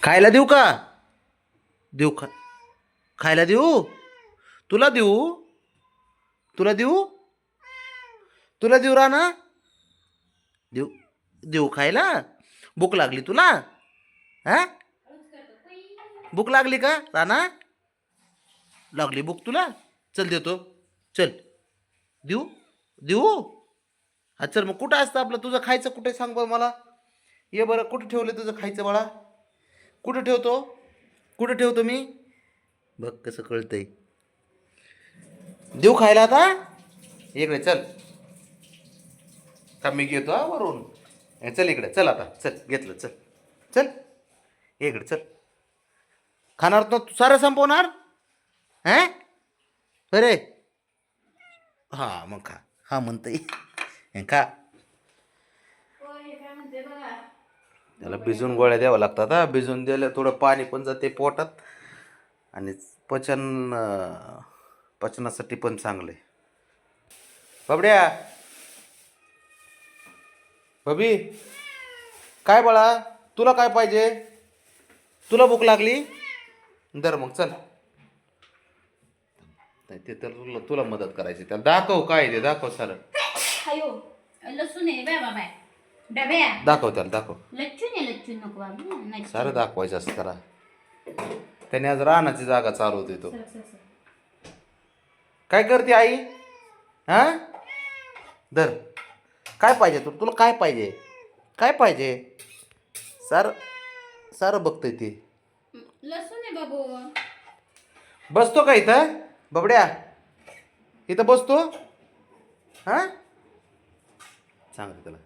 खायला देऊ का? देऊ खायला देऊ? तुला देऊ? तुला देऊ? तुला देऊ राना? देऊ देऊ खायला? भूक लागली तुला? हा? भूक लागली का राना? लागली भूक तुला? चल देतो. चल देऊ? देऊ? हा चल मग कुठं असतं आपलं तुझं खायचं कुठे सांग बरं मला. ये बरं कुठं ठेवलं तुझं खायचं बाळा? कुठं ठेवतो? कुठं ठेवतो मी? बघ कसं कळतंय. देऊ खायला आता? इकडे चल. का मी घेतो हा वरून. चल इकडे चल आता चल घेतलं चल. चल इकडे चल. खाणार तर तू सारं संपवणार? हा अरे हा मग खा. हा म्हणतंय खा. त्याला भिजून गोळ्या द्यावं लागतात. हा भिजून दिलं थोडं पाणी पण जाते पोटात आणि पचनासाठी पण चांगलं आहे. बाबड्या बबी काय बाळा तुला काय पाहिजे? तुला भूक लागली? दर मग चल. ते तर तुला मदत करायची त्याला दाखव काय ते दाखव सारं. अयो लसूण आहे बाय बाय डब्या दाखव त्याला दाखव. लच्चून नको बाबू नाही सारं दाखवायचं असतं त्याला. त्याने आज रानाची जागा चालवतोय तो. काय करते आई? हा धर. काय पाहिजे तुला काय पाहिजे? काय पाहिजे? सारं बघतोय ते. लसूण आहे बाबू. बसतो का इथं बबड्या? इथं बसतो? हा सांग त्याला.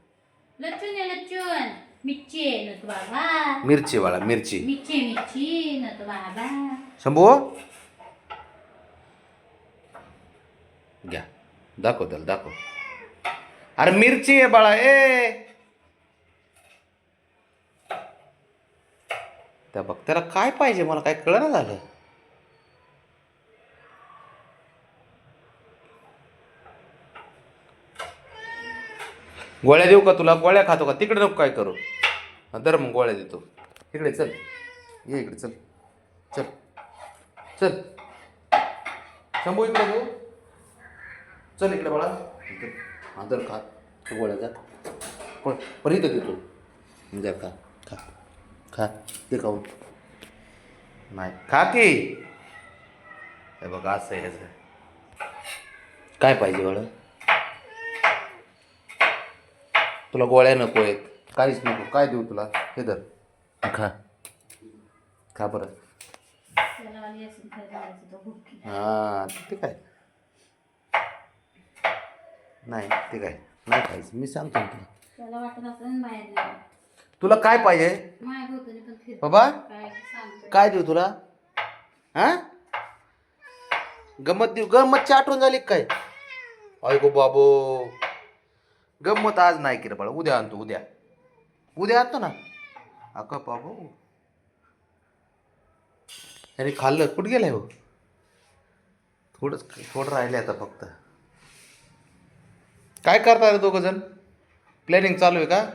लच्चून आहे लच्चून. मिरची आहे ना तू बाबा. मिरची वाला मिरची. मिरची ना तू बाबा. शंभू घ्या दाखव त्याला दाखव. अरे मिरची आहे बाळा ए. त्या बघ त्याला काय पाहिजे मला काय कळना झालं. गोळ्या देऊ का तुला? गोळ्या खातो का? तिकडे नको काय करू. दर मग गोळ्या देतो. इकडे चल. ये इकडे चल. चल चल शंभू इकडे तू. चल इकडे बाळा. दर खा गोळ्या जा. पण इथं देतो. जा खा खा खा ते खाऊन. नाही खा की. हे बघा असं आहे ह्याचं. काय पाहिजे बाळा? तुला गोळ्या नको आहेत काहीच नको. काय देऊ तुला? हे धर खा. खा बरं. हां ते काय नाही ते काय नाही खायचं. मी सांगतो ना तुला. तुला काय पाहिजे बाबा? काय देऊ तुला? हां गंमत देऊ? गंमतची आठवण झाली काय? ऐको बाबो गंमत आज नाही की रे बाळा. उद्या आणतो. उद्या आणतो ना. अका बाबू अरे खाल्लं कुठं गेलाय हो? थोडं राहिले आता फक्त. काय करता रे दोघं जण? प्लॅनिंग चालू आहे का?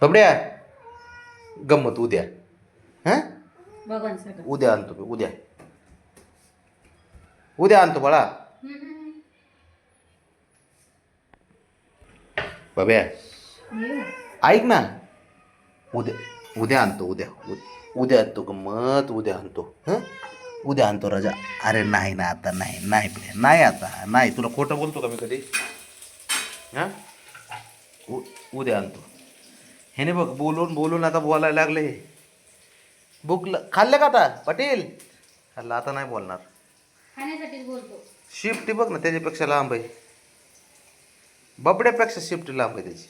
बबड्या गंमत उद्या. हां उद्या आणतो मी. उद्या आणतो बाळा. बाब्या ऐक ना. उद्या आणतो. उद्या आणतो गंमत. उद्या आणतो. हं उद्या आणतो राजा. अरे नाही ना आता नाही आता नाही. तुला खोटं बोलतो का मी कधी? हां उद्या आणतो. ह्याने बघ बोलून आता बोलायला लागले. खाल्लं का आता पाटील? खाल्लं आता नाही बोलणार. खाण्यासाठीच बोलतो. शिफ्टी बघ ना त्याच्यापेक्षा लांब आहे. बबड्यापेक्षा शिफ्टी लांब आहे त्याची.